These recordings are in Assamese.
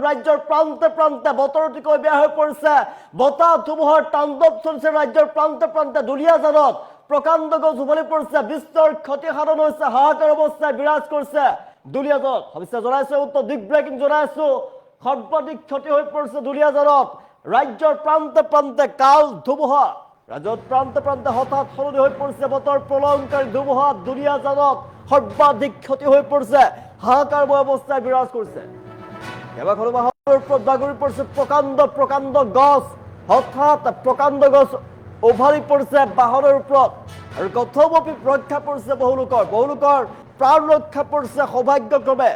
ৰাজ্যৰ প্ৰান্তে প্ৰান্তে বতৰ অতিকৈ বেয়া হৈ পৰিছে বতাহ ধুমুহাৰ তাণ্ডৱ চলিছে ৰাজ্যৰ প্ৰান্তে প্ৰান্তে দুলীয়াজানত প্ৰকাণ্ড গছ উভলি পৰিছে বিস্তৰ ক্ষতি সাধন হৈছে হাহাকাৰ অৱস্থায় বিৰাজ কৰিছে দুলীয়াজানত সবিশেষ জনাইছো উত্তৰ দিগ ব্ৰেকিং জনাইছো সৰ্বাধিক ক্ষতি হৈ পৰিছে দুলীয়াজানত ৰাজ্যৰ প্ৰান্তে প্ৰান্তে কাল ধুমুহা ৰাজ্যৰ প্ৰান্তে প্ৰান্তে হঠাৎ সলনি হৈ পৰিছে বতৰ প্ৰলয়ংকাৰী ধুমুহা দুলীয়াজানত সৰ্বাধিক ক্ষতি হৈ পৰিছে হাহাকাৰময় অৱস্থায় বিৰাজ কৰিছে কেইবাখনো বাহনৰ ওপৰত বাগৰি পৰিছে প্ৰকাণ্ড গছ হঠাৎ প্ৰকাণ্ড গছ উভালি পৰিছে বাহনৰ ওপৰত আৰু কথমপি ৰক্ষা পৰিছে বহু লোকৰ প্ৰাণ ৰক্ষা পৰিছে সৌভাগ্যক্ৰমে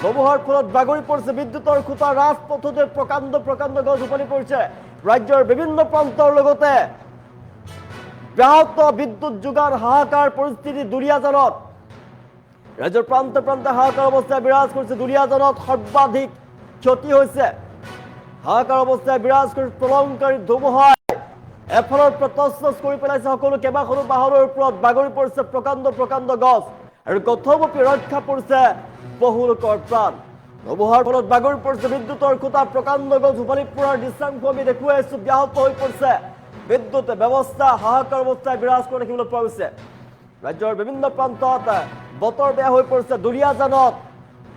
ধুমুহাৰ ফলত বাগৰি পৰিছে বিদ্যুতৰ খুঁটা ৰাজপথতে প্ৰকাণ্ড গছ উভালি পৰিছে ৰাজ্যৰ বিভিন্ন প্ৰান্তৰ লগতে ব্যাহত বিদ্যুৎ যোগান হাহাকাৰ পৰিস্থিতি দুলীয়াজানত ৰাজ্যৰ প্ৰান্তে প্ৰান্তে হাহাকাৰ অৱস্থায় বিৰাজ কৰিছে দুলীয়াজানত সৰ্বাধিক ক্ষতি হৈছে হাহাকাৰ অৱস্থায় বিৰাজ কৰিছে প্ৰলয়ংকাৰী ধুমুহাই এফালৰ পৰা তছনছ কৰি পেলাইছে সকলো কেইবাখনো বাহনৰ ওপৰত বাগৰি পৰিছে প্ৰকাণ্ড গছ আৰু কথমপি ৰক্ষা পৰিছে বহু লোকৰ প্ৰাণ ধুমুহাৰ ফলত বাগৰি পৰিছে বিদ্যুতৰ খুঁটা প্ৰকাণ্ড গছ উভালি পৰাৰ দৃশ্যাংশ আমি দেখুৱাইছো ব্যাহত হৈ পৰিছে বিদ্যুৎ ব্যৱস্থা হাহাকাৰ অৱস্থায় বিৰাজ কৰি দেখিবলৈ পোৱা গৈছে ৰাজ্যৰ বিভিন্ন প্ৰান্তত বতৰ বেয়া হৈ পৰিছে দুলীয়াজানত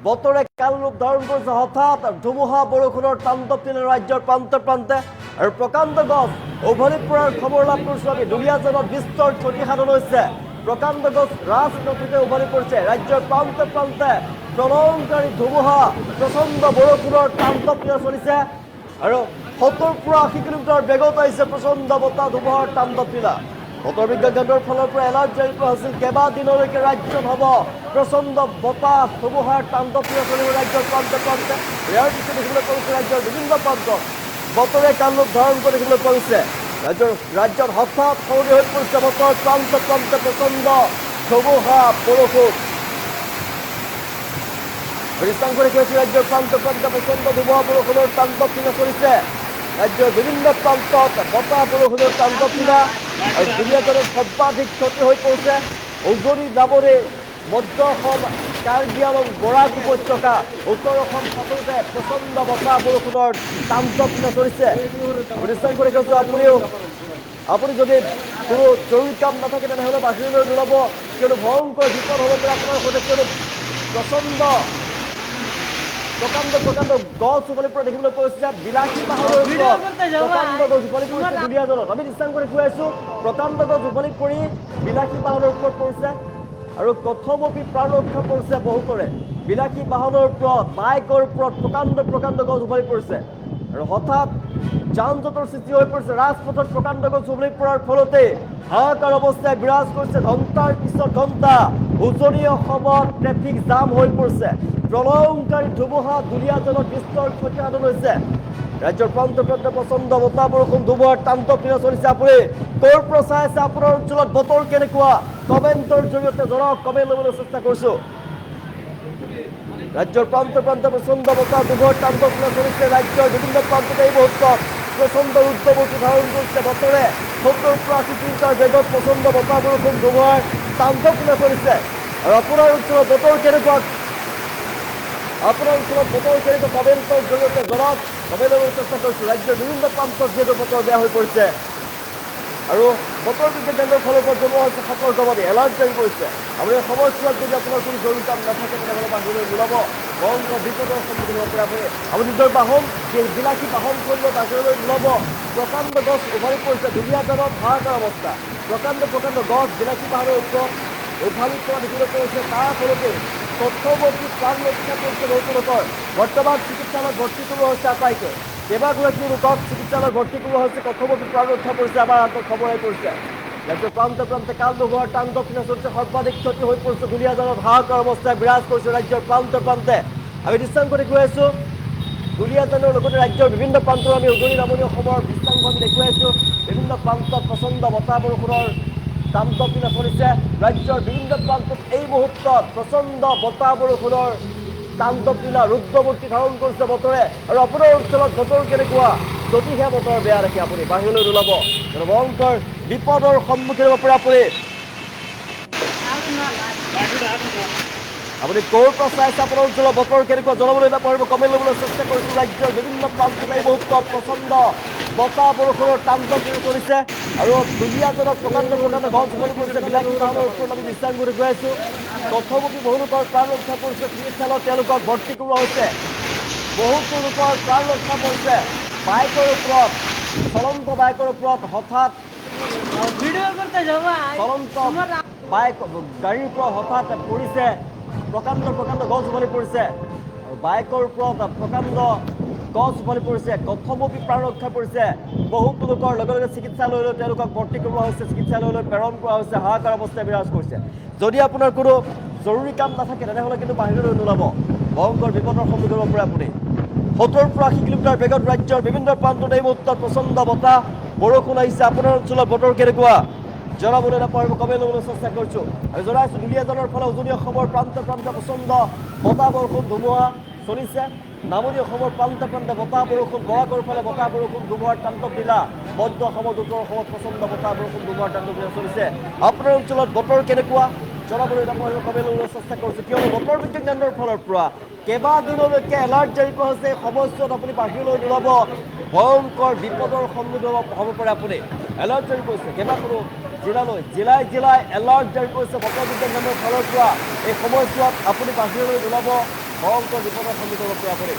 বতৰে কাল ৰূপ ধাৰণ কৰিছে হঠাৎ ধুমুহা বৰষুণৰ তাণ্ডৱ দিলে ৰাজ্যৰ প্ৰান্তে প্ৰান্তে আৰু প্ৰকাণ্ড গছ উভলি পৰাৰ খবৰ লাভ কৰিছো আমি দুলীয়াজানত বিস্তৰ ক্ষতি সাধন হৈছে প্ৰকাণ্ড গছ ৰাজপথতে উভলি পৰিছে ৰাজ্যৰ প্ৰান্তে প্ৰান্তে প্ৰলয়ংকাৰী ধুমুহা প্ৰচণ্ড বৰষুণৰ তাণ্ডৱ চলিছে আৰু ৭০ পৰা ৮০ কিলোমিটাৰ বেগত আহিছে প্ৰচণ্ড বতাহ ধুমুহাৰ তাণ্ডৱ লীলা বতৰ বিজ্ঞান কেন্দ্ৰৰ ফালৰ পৰা এলাৰ্ট জাৰি কৰা হৈছিল কেইবাদিনলৈকে ৰাজ্যত হ'ব প্ৰচণ্ড বতাহ ধুমুহাৰ তাণ্ডৱ লীলা চলিব ৰাজ্যৰ প্ৰান্তে প্ৰান্তে ইয়াৰ পিছত দেখিবলৈ পোৱা গৈছে ৰাজ্যৰ বিভিন্ন প্ৰান্তত বতৰে কাল ৰূপ ধাৰণ কৰি দেখিবলৈ পোৱা গৈছে ৰাজ্যত হঠাৎ সলনি হৈ পৰিছে বতৰ প্ৰান্তে প্ৰান্তে প্ৰচণ্ড ধুমুহা বৰষুণ দৃশ্যাংশ দেখি আছে ৰাজ্যৰ প্ৰান্তে প্ৰান্তে প্ৰচণ্ড ধুমুহা বৰষুণৰ তাণ্ডৱ লীলা চলিছে ৰাজ্যৰ বিভিন্ন প্ৰান্তত বতাহ বৰষুণৰ তাণ্ডৱ লীলা আৰু দুলীয়াজানত সৰ্বাধিক ক্ষতি হৈ পৰিছে উজনি নামনি মধ্য অসম কাৰ্বি আংলং বৰাক উপত্যকা উত্তৰ অসম সকলোতে প্ৰচণ্ড বতাহ বৰষুণৰ তাণ্ডৱ লীলা চলিছে দৃশ্যাংশ দেখি আছো আপুনি যদি কোনো জৰুৰী কাম নাথাকে তেনেহ'লে বাহিৰলৈ নোলাব কিয়নো ভয়ংকৰ বিপদ হ'ব পাৰে আপোনাৰ সৈতে কিয়নো প্ৰচণ্ড গছ উভলি পৰা দেখিবলৈ পোৱা বিলাসী পাহাৰৰ প্ৰকাণ্ড গছ উভলি পৰিছে দুলীয়াজানত আমি দৃশ্যাংশ দেখুৱাইছো প্ৰকাণ্ড গছ উভলি পৰি বিলাসী পাহাৰৰ ওপৰত পৰিছে আৰু কথমপি প্ৰাণ ৰক্ষা পৰিছে বহুতৰে বিলাসী বাহনৰ ওপৰত বাইকৰ ওপৰত প্ৰকাণ্ড গছ উভলি পৰিছে আৰু হঠাৎ যান জঁটৰ সৃষ্টি হৈ পৰিছে ৰাজপথত প্ৰকাণ্ড গছ উভলি পৰাৰ ফলতে হাহাকাৰ অৱস্থায় বিৰাজ কৰিছে ঘণ্টাৰ পিছত ঘণ্টা উজনি অসমত ট্ৰেফিক জাম হৈ পৰিছে প্ৰলয়ংকাৰী ধুমুহা দুলীয়াজানত বিস্তৰ ক্ষতি সাধন হৈছে ৰাজ্যৰ প্ৰান্তে প্ৰান্তে প্ৰচণ্ড বতাহ বৰষুণ ধুমুহাৰ তাণ্ডৱ লীলা চলিছে আপুনি ক'ৰ পৰা চাই আছে আপোনাৰ অঞ্চলত বতৰ কেনেকুৱা কমেণ্টৰ জৰিয়তে জনাওক কমেণ্ট ল'বলৈ চেষ্টা কৰিছো ৰাজ্যৰ প্ৰান্তে প্ৰান্তে প্ৰচণ্ড বতাহ ধুমুহাৰ তাণ্ডৱ লীলা চলিছে ৰাজ্যৰ বিভিন্ন প্ৰান্ততে এই মুহূৰ্তত প্ৰচণ্ড ৰুদ্ৰমূৰ্তি ধাৰণ কৰিছে বতৰে ৭০ পৰা ৮০ কিলোমিটাৰ বেগত প্ৰচণ্ড বতাহ বৰষুণ ধুমুহাৰ তাণ্ডৱ লীলা চলিছে আৰু আপোনাৰ অঞ্চলত বতৰ কেনেকুৱা কমেণ্টৰ জৰিয়তে জনাওক কমেণ্ট ল'বলৈ চেষ্টা কৰিছোঁ ৰাজ্যৰ বিভিন্ন প্ৰান্তত যিহেতু বতৰ বেয়া হৈ পৰিছে আৰু বতৰ বিজ্ঞান কেন্দ্ৰৰ ফালৰ পৰা জনোৱা হৈছে সতৰ্কবাণী এলাৰ্ট জাৰি কৰিছে আপুনি সময়ছোৱাত যদি আপোনাৰ কোনো জৰুৰী কাম নাথাকে তেনেহ'লে বাহিৰলৈ নোলাব ভয়ংকৰ বিপদৰ সন্মুখীন হ'ব পাৰে আপুনি নিজৰ বাহন বিলাসী বাহন চলিব বাহিৰলৈ নোলাব প্ৰকাণ্ড গছ উভালি পৰিছে দুলীয়াজানত হাহাকাৰ অৱস্থা প্ৰকাণ্ড গছ বিলাসী পাহাৰৰ ওপৰত উভালি পৰা দেখিবলৈ পোৱা গৈছে তাৰ ফলতে কথমপি প্ৰাণ ৰক্ষা কৰিছে বহুতো লোকৰ বৰ্তমান চিকিৎসালয়ত ভৰ্তি কৰোৱা হৈছে আটাইকে কেইবাগৰাকীও লোকক চিকিৎসালয়ত ভৰ্তি কৰোৱা হৈছে কথমপি প্ৰাণ ৰক্ষা কৰিছে আমাৰ হাতত খবৰ আহি পৰিছে ৰাজ্যৰ প্ৰান্তে প্ৰান্তে কাল ধুমুহাৰ তাণ্ডৱ লীলা চলিছে সৰ্বাধিক ক্ষতি হৈ পৰিছে দুলীয়াজানত হাহাকাৰ অৱস্থায় বিৰাজ কৰিছে ৰাজ্যৰ প্ৰান্তে প্ৰান্তে আমি দৃশ্যাংশ দেখুৱাইছো দুলীয়াজানৰ লগতে ৰাজ্যৰ বিভিন্ন প্ৰান্তৰ আমি উজনি নামনি অসমৰ দৃশ্যাংশ আমি দেখুৱাইছো বিভিন্ন প্ৰান্তত প্ৰচণ্ড বতাহ বৰষুণৰ তাণ্ডৱ লীলা চলিছে ৰাজ্যৰ বিভিন্ন প্ৰান্তত এই মুহূৰ্তত প্ৰচণ্ড বতাহ বৰষুণৰ তাণ্ডৱ লীলা ৰুদ্ৰমূৰ্তি ধাৰণ কৰিছে বতৰে আৰু আপোনাৰ অঞ্চলত বতৰ কেনেকুৱা যদিহে বতৰ বেয়া দেখে আপুনি বাহিৰলৈ নোলাব ভয়ংকৰ বিপদৰ সন্মুখীন হ'ব পাৰে আপুনি আপুনি ক'ৰ পৰা চাইছে আপোনাৰ অঞ্চলৰ বতৰ কেনেকুৱা জনাবলৈ নাপাৰিব কমেণ্ট ল'বলৈ চেষ্টা কৰিছোঁ ৰাজ্যৰ বিভিন্ন প্ৰান্তত এই মুহূৰ্তত প্ৰচণ্ড বতাহ বৰষুণৰ তাণ্ডৱ কৰিছে আৰু দুলীয়াজনক প্ৰকাণ্ড গছ উঘলি পৰিছে বিলাসী বাহনৰ ওপৰত আমি বিশ্বাস কৰি গৈ আছোঁ কথমুখী বহু লোকৰ প্ৰাণ ৰক্ষা কৰিছে চিকিৎসালয়ত তেওঁলোকক ভৰ্তি কৰোৱা হৈছে বহুতো লোকৰ প্ৰাণ ৰক্ষা কৰিছে বাইকৰ ওপৰত চলন্ত বাইকৰ ওপৰত হঠাৎ চলন্ত বাইক গাড়ীৰ ওপৰত হঠাৎ পৰিছে প্ৰকাণ্ড গছ উঘলি পৰিছে আৰু বাইকৰ ওপৰত প্ৰকাণ্ড গছ উঘলি পৰিছে কথমুখী প্ৰাণ ৰক্ষা পৰিছে বহুতো লোকৰ লগে লগে চিকিৎসালয়লৈ তেওঁলোকক ভৰ্তি কৰোৱা হৈছে চিকিৎসালয়লৈ প্ৰেৰণ কৰা হৈছে হাহাকাৰ অৱস্থাই বিৰাজ কৰিছে যদি আপোনাৰ কোনো জৰুৰী কাম নাথাকে তেনেহ'লে কিন্তু বাহিৰলৈ নোলাব ভয়ংকৰ বিপদৰ সন্মুখীন হ'ব পাৰে আপুনি ৭০ পৰা ৮০ কিলোমিটাৰ বেগত ৰাজ্যৰ বিভিন্ন প্ৰান্তত এই মুহূৰ্তত প্ৰচণ্ড বতাহ বৰষুণ আহিছে আপোনাৰ অঞ্চলত বতৰ কেনেকুৱা জনাবলৈ নাপাৰিব কমেণ্ট ল'বলৈ চেষ্টা কৰিছোঁ আৰু জনাইছোঁ দুলীয়াজানৰ ফালে উজনি অসমৰ প্ৰান্তে প্ৰচণ্ড বতাহ বৰষুণ ধুমুহা চলিছে নামনি অসমৰ প্ৰান্তে বতাহ বৰষুণ বৰাকৰ ফালে বতাহ বৰষুণ ধুমুহাৰ তাণ্ডৱ লীলা মধ্য অসমত উত্তৰ অসমত প্ৰচণ্ড বতাহ বৰষুণ ধুমুহাৰ তাণ্ডৱ লীলা চলিছে আপোনাৰ অঞ্চলত বতৰ কেনেকুৱা জনাবলৈ নাপাৰিব কমেণ্ট ল'বলৈ চেষ্টা কৰিছোঁ কিয়নো বতৰ বিজ্ঞান কেন্দ্ৰৰ ফালৰ পৰা কেইবাদিনলৈকে এলাৰ্ট জাৰি কৰা হৈছে এই সময়ছোৱাত আপুনি বাহিৰলৈ নোলাব ভয়ংকৰ বিপদৰ সন্মুখীন হ'ব পাৰে আপুনি এলাৰ্ট জাৰি কৰিছে কেইবাখনো জিলাই এলাৰ্ট জাৰি কৰিছে বতৰ বিজ্ঞান কেন্দ্ৰৰ ফালৰ পৰা এই সময়ছোৱাত আপুনি বাহিৰলৈ নোলাব ভয়ংকৰ বিপদৰ সন্মুখীন হ'ব পাৰে আপুনি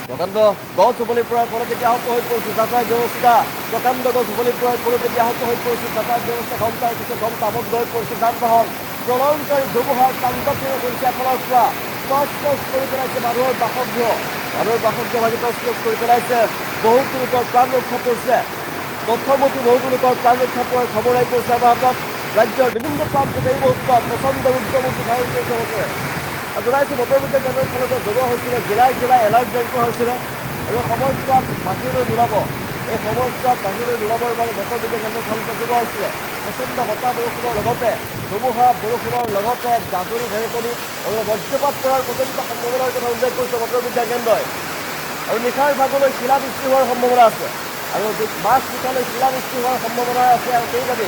প্ৰকাণ্ড গছ উঘলি পৰাৰ ফলত এতিয়া আহত হৈ পৰিছে যাতায়াত ব্যৱস্থা প্ৰকাণ্ড গছ উঘলি পৰাৰ ফলত এতিয়া আহত হৈ পৰিছে যাতায়াত ব্যৱস্থা ঘণ্টাৰ পিছত ঘণ্টা আবদ্ধ হৈ পৰিছে যান বাহন প্ৰলয়ংকাৰী ধুমুহাৰ তাণ্ডৱ কৰিছে এফালৰ পৰা টচ কৰি পেলাইছে মানুহৰ বাসগৃহ ভাগি টচ কৰি পেলাইছে বহুতো লোকৰ প্ৰাণ ৰক্ষা পৰিছে তথ্যমতে বহুতো লোকৰ প্ৰাণ ৰক্ষা পোৱাৰ খবৰ আহি পৰিছে আমাৰ হাতত ৰাজ্যৰ বিভিন্ন প্ৰান্তত এই মুহূৰ্তত প্ৰচণ্ড ৰুদ্ৰমূৰ্তি ধাৰণ কৰিছে বতৰে জনাইছোঁ বতৰ বিজ্ঞান কেন্দ্ৰৰ ফালৰ পৰা জনোৱা হৈছিলে জিলাই এলাৰ্ট জাৰি কৰা হৈছিলে আৰু সময়ছোৱাত বাহিৰলৈ নোলাব এই সময়ছোৱাত বাহিৰলৈ নোলাবৰ বাবে বতৰ বিজ্ঞান কেন্দ্ৰৰ ফালৰ পৰা জনোৱা হৈছিলে প্ৰচণ্ড বতাহ বৰষুণৰ লগতে ধুমুহা বৰষুণৰ লগতে গাজনি ঢেৰেকনি আৰু বজ্ৰপাত পৰাৰ পৰ্যন্ত সম্ভাৱনাৰ কথা উল্লেখ কৰিছে বতৰ বিজ্ঞান কেন্দ্ৰই আৰু নিশাৰ ভাগলৈ শিলাবৃষ্টি হোৱাৰ সম্ভাৱনা আছে আৰু মাছ নিশালৈ শিলাবৃষ্টি হোৱাৰ সম্ভাৱনা আছে আৰু সেইবাবে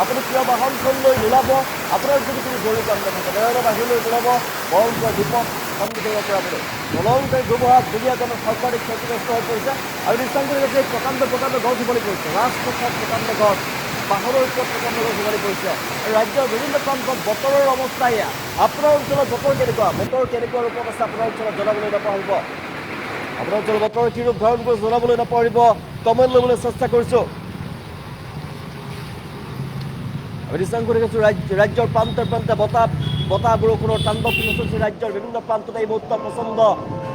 আপুনি প্ৰিয় বাহনখনলৈ নোলাব আপোনাৰ যদি কোনো জৰুৰী কাম নাথাকে তেনেহ'লে বাহিৰলৈ নোলাব ভয়ংকৰ বিপদ সন্মুখীন হ'ব পাৰে আপুনি প্ৰলয়ংকাৰী ধুমুহাত দুলীয়াজনৰ সৰ্বাধিক ক্ষতিগ্ৰস্ত হৈ পৰিছে আৰু নিশ্চয় কৰি গৈছে প্ৰকাণ্ড গছ উঘলি পৰিছে ৰাজপথত প্ৰকাণ্ড গছ বাহনৰ ওপৰত প্ৰকাণ্ড গছ উঘলি পৰিছে আৰু ৰাজ্যৰ বিভিন্ন প্ৰান্তত বতৰৰ অৱস্থা এয়া আপোনাৰ অঞ্চলত বতৰ কেনেকুৱা ৰূপত আছে আপোনাৰ অঞ্চলত জনাবলৈ নাপাহৰিব আপোনাৰ অঞ্চলত বতৰ কি ৰূপ ধাৰণ কৰি জনাবলৈ নাপাহৰিব কমেণ্ট ল'বলৈ চেষ্টা কৰিছোঁ আমি নিশ্চয় কৰি গৈছোঁ ৰাজ্যৰ প্ৰান্তে বতাহ বৰষুণৰ তাণ্ডৱ চলিছে ৰাজ্যৰ বিভিন্ন প্ৰান্তত এই মুহূৰ্তত প্ৰচণ্ড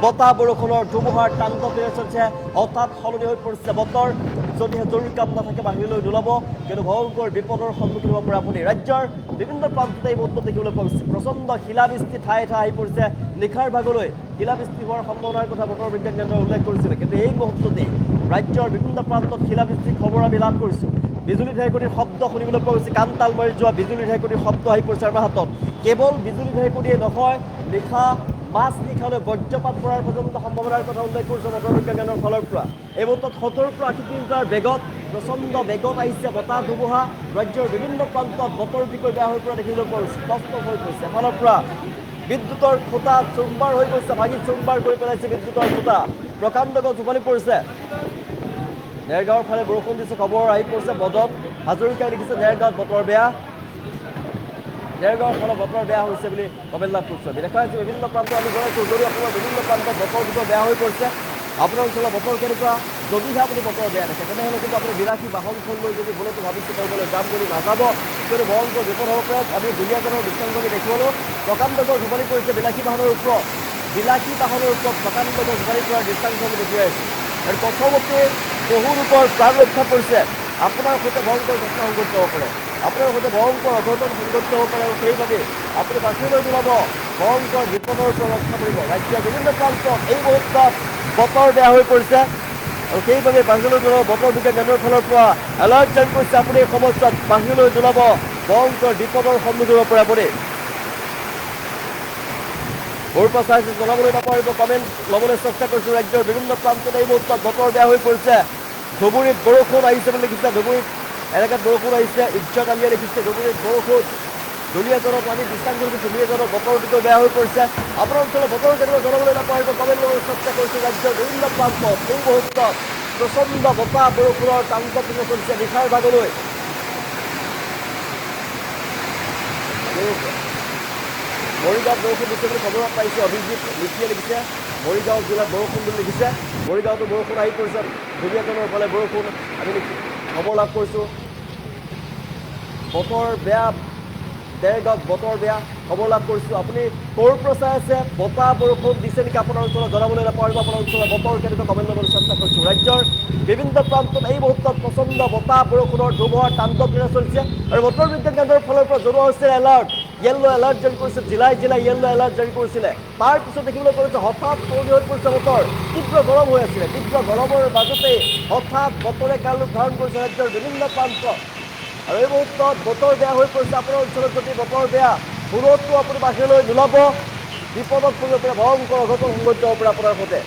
বতাহ বৰষুণৰ ধুমুহাৰ তাণ্ডৱ চলিছে হঠাৎ সলনি হৈ পৰিছে বতৰ যদিহে জৰুৰী কাম নাথাকে বাহিৰলৈ নোলাব কিন্তু ভয়ংকৰ বিপদৰ সন্মুখীন হ'ব পাৰে আপুনি ৰাজ্যৰ বিভিন্ন প্ৰান্তত এই মুহূৰ্তত দেখিবলৈ পোৱা গৈছে প্ৰচণ্ড শিলাবৃষ্টি ঠায়ে আহি পৰিছে নিশাৰ ভাগলৈ শিলাবৃষ্টি হোৱাৰ সম্ভাৱনাৰ কথা বতৰ বিজ্ঞান কেন্দ্ৰই উল্লেখ কৰিছিলে কিন্তু এই মুহূৰ্ততেই ৰাজ্যৰ বিভিন্ন প্ৰান্তত শিলাবৃষ্টিৰ খবৰ আমি লাভ কৰিছোঁ বিজুলী ঢেৰেকনিৰ শব্দ শুনিবলৈ পোৱা গৈছে কাণ তাল মাৰি যোৱা বিজুলী ঢেৰেকনিৰ শব্দ আহি পৰিছে আমাৰ হাতত কেৱল বিজুলী ঢেৰেকনিয়ে নহয় মাছ নিশালৈ বজ্ৰপাত পৰাৰ পৰ্যন্ত সম্ভাৱনাৰ কথা উল্লেখ কৰিছে বতৰ বিজ্ঞান কেন্দ্ৰৰ ফালৰ পৰা এই মুহূৰ্তত ৭০ পৰা ৮০ কিলোমিটাৰ বেগত প্ৰচণ্ড বেগত আহিছে বতাহ ধুমুহা ৰাজ্যৰ বিভিন্ন প্ৰান্তত বতৰ বিকৈ বেয়া হৈ পৰা দেখিবলৈ পোৱা গৈছে তপ্ত হৈ পৰিছে এফালৰ পৰা বিদ্যুতৰ খুঁটা চুম্বাৰ হৈ গৈছে ভাঙি চুম্বাৰ কৰি পেলাইছে বিদ্যুতৰ খুঁটা প্ৰকাণ্ড গছ উঘলি পৰিছে নেৰগাঁৱৰ ফালে বৰষুণ দিছে খবৰ আহি পৰিছে বদত হাজৰিকাই লিখিছে নেৰগাঁৱত বতৰ বেয়া নেৰগাঁৱৰ ফালে বতৰ বেয়া হৈছে বুলি কমেণ্ট লাভ কৰিছোঁ আমি দেখা হৈছে বিভিন্ন প্ৰান্ত আমি জনাইছোঁ উজনি অসমৰ বিভিন্ন প্ৰান্তত বতৰ বেয়া হৈ পৰিছে আপোনাৰ অঞ্চলৰ বতৰ কেনেকুৱা যদিহে আপুনি বতৰ বেয়া দেখে তেনেহ'লে কিন্তু আপুনি বিলাসী বাহনখন লৈ যদি বোলেতো ভাবিছে কৰিবলৈ যাম বুলি নাযাব কিন্তু ভয়ংকৰ বিপদ হ'ব পাৰে আমি দুলীয়াজনৰ দৃষ্টান্তলৈ দেখিবলৈ প্ৰকাণ্ড গছ উঘলি পৰিছে বিলাসী বাহনৰ ওপৰত প্ৰকাণ্ড গছ উঘলি পৰাৰ দৃষ্টান্ত আমি দেখুৱাই আছোঁ আৰু প্ৰথমতে বহু লোকৰ প্ৰাণ ৰক্ষা পৰিছে আপোনাৰ সৈতে ভয়ংকৰ ঘটনা সংঘটিত হ'ব পাৰে আপোনাৰ সৈতে ভয়ংকৰ অঘটন সংঘটিত হ'ব পাৰে আৰু সেইবাবে আপুনি বাহিৰলৈ নোলাব ভয়ংকৰ বিপদৰ পৰা ৰক্ষা কৰিব ৰাজ্যৰ বিভিন্ন প্ৰান্তত এই মুহূৰ্তত বতৰ বেয়া হৈ পৰিছে আৰু সেইবাবে বাহিৰলৈ নোলাব বতৰ বিজ্ঞান কেন্দ্ৰৰ ফালৰ পৰা এলাৰ্ট জাৰি কৰিছে আপুনি এই সময়ছোৱাত বাহিৰলৈ নোলাব ভয়ংকৰ বিপদৰ সন্মুখীন হ'ব পাৰে আপুনি ক'ৰ পৰা চাইছে জনাবলৈ নাপাহৰিব কমেণ্ট ল'বলৈ চেষ্টা কৰিছোঁ ৰাজ্যৰ বিভিন্ন প্ৰান্তত এই মুহূৰ্তত বতৰ বেয়া হৈ পৰিছে ধুবুৰীত বৰষুণ আহিছে বুলি লিখিছে ধুবুৰীত এলেকাত বৰষুণ আহিছে ইজ্জত আলিয়ে লিখিছে ধুবুৰীত বৰষুণ দুলীয়াজনক আমি বিশ্বাস কৰিছোঁ দুলীয়াজনক বতৰ অতিকৈ বেয়া হৈ পৰিছে আপোনাৰ অঞ্চলৰ বতৰ কেনেকুৱা জনাবলৈ নাপাৰিব কমেণ্ট ল'বলৈ চেষ্টা কৰিছোঁ ৰাজ্যৰ বিভিন্ন প্ৰান্তত এই মুহূৰ্তত প্ৰচণ্ড বতাহ বৰষুণৰ তাণ্ডৱ চলিছে নিশাৰ ভাগলৈ মৰিগাঁৱত বৰষুণ দিছে বুলি খবৰ পাইছোঁ অভিজিত লিখিয়ে লিখিছে মৰিগাঁও জিলাত বৰষুণ বুলি লিখিছে মৰিগাঁৱতো বৰষুণ আহি পৰিছে দুলীয়াজনৰ ফালে বৰষুণ আমি খবৰ লাভ কৰিছোঁ বতৰ বেয়া দেৰগাঁৱত বতৰ বেয়া খবৰ লাভ কৰিছোঁ আপুনি ক'ৰ পৰা চাই আছে বতাহ বৰষুণ দিছে নেকি আপোনাৰ অঞ্চলত জনাবলৈ নাপাৰিব আপোনাৰ অঞ্চলৰ বতৰ কেনেকুৱা কমেণ্ট ল'বলৈ চেষ্টা কৰিছোঁ ৰাজ্যৰ বিভিন্ন প্ৰান্তত এই মুহূৰ্তত প্ৰচণ্ড বতাহ বৰষুণৰ ধুমুহাৰ তাণ্ডৱ ক্ৰীড়া চলিছে আৰু বতৰ বিজ্ঞান কেন্দ্ৰৰ ফালৰ পৰা জনোৱা হৈছিল এলাৰ্ট য়েল্লো এলাৰ্ট জাৰি কৰিছে জিলাই য়েল্লো এলাৰ্ট জাৰি কৰিছিলে তাৰ পিছত দেখিবলৈ পোৱা গৈছে হঠাৎ সলনি হৈ পৰিছে বতৰ তীব্ৰ গৰম হৈ আছিলে তীব্ৰ গৰমৰ মাজতে হঠাৎ বতৰে কাল ৰূপ ধাৰণ কৰিছে ৰাজ্যৰ বিভিন্ন প্ৰান্তত আৰু এই মুহূৰ্তত বতৰ বেয়া হৈ পৰিছে আপোনাৰ অঞ্চলত যদি বতৰ বেয়া দূৰতো আপুনি বাহিৰলৈ নোলাব বিপদত পৰিব পাৰে ভয়ংকৰ অঘটন সংঘটিত হ'ব পাৰে আপোনাৰ সৈতে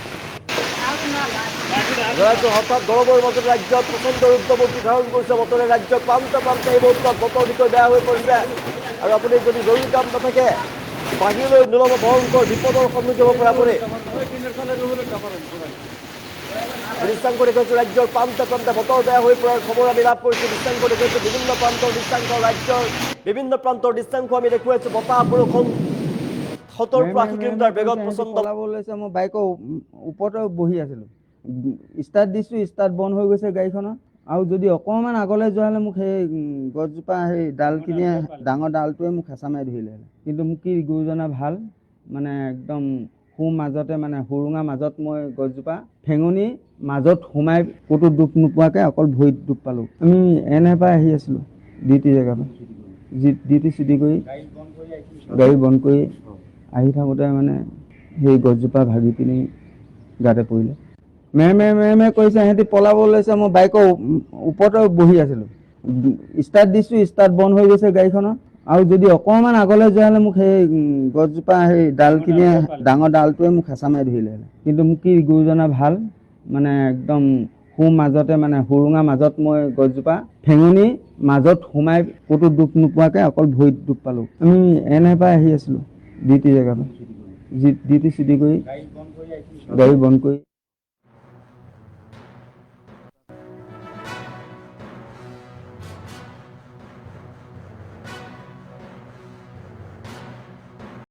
হঠাৎ গৰমৰ মাজত ৰাজ্যত প্ৰচণ্ড ৰুদ্ৰমূৰ্তি ধাৰণ কৰিছে বতৰে ৰাজ্যৰ প্ৰান্তে প্ৰান্তে এই মুহূৰ্তত বতৰ অতিকৈ বেয়া হৈ পৰিছে আৰু আপুনি যদি জৰুৰী কাম নাথাকে বাহিৰলৈ নোলাব ভয়ংকৰ বিপদৰ সন্মুখীন হ'ব পাৰে আপুনি দৃশ্যাংশ দেখুৱাইছোঁ ৰাজ্যৰ প্ৰান্তে প্ৰান্তে বতৰ বেয়া হৈ পৰাৰ খবৰ আমি লাভ কৰিছোঁ দৃশ্যাংশ দেখুৱাইছোঁ বিভিন্ন প্ৰান্তৰ দৃশ্যাংশ ৰাজ্যৰ বিভিন্ন প্ৰান্তৰ দৃশ্যাংশ আমি দেখুৱাইছোঁ বতাহ বৰষুণ 70 পৰা 80 কিলোমিটাৰ বেগত প্ৰচণ্ড পলাব লৈছে মই বাইকৰ ওপৰতে বহি আছিলোঁ ষ্টাৰ্ট দিছোঁ ষ্টাৰ্ট বন্ধ হৈ গৈছে গাড়ীখনৰ আৰু যদি অকণমান আগলৈ যোৱা হ'লে মোক সেই গছজোপা সেই ডালখিনিয়ে ডাঙৰ ডালটোৱে মোক হেঁচা মাৰি ধৰিলে কিন্তু মোক কি গুৰুজনা ভাল মানে একদম মাজতে মানে সুৰুঙা মাজত মই গছজোপা ঠেঙনি মাজত সোমাই ক'তো দুখ নোপোৱাকৈ অকল ভৰিত দুখ পালোঁ আমি এনেৰপৰা আহি আছিলোঁ ডিউটি জেগাৰ পৰা ডিউটি ছুটি কৰি গাড়ী বন্ধ কৰি আহি থাকোঁতে মানে সেই গছজোপা ভাগি পিনি গাতে পৰিলে মে কৰিছে সিহঁতি পলাব লৈছে মই বাইকৰ ওপৰতে বহি আছিলোঁ ষ্টাৰ্ট দিছোঁ ষ্টাৰ্ট বন্ধ হৈ গৈছে গাড়ীখনৰ আৰু যদি অকণমান আগলৈ যোৱা হ'লে মোক সেই গছজোপা সেই ডালখিনিয়ে ডাঙৰ ডালটোৱে মোক হেঁচা মাৰি ধৰিলে কিন্তু মোক কি গুৰুজনা ভাল মানে একদম মাজতে মানে সুৰুঙা মাজত মই গছজোপা ঠেঙনি মাজত সোমাই ক'তো দুখ নোপোৱাকৈ অকল ভৰিত দুখ পালোঁ আমি এনেৰপৰা আহি আছিলোঁ ডিউটি জেগাৰ পৰা ডিউটি ছুটি কৰি গাড়ী বন্ধ কৰি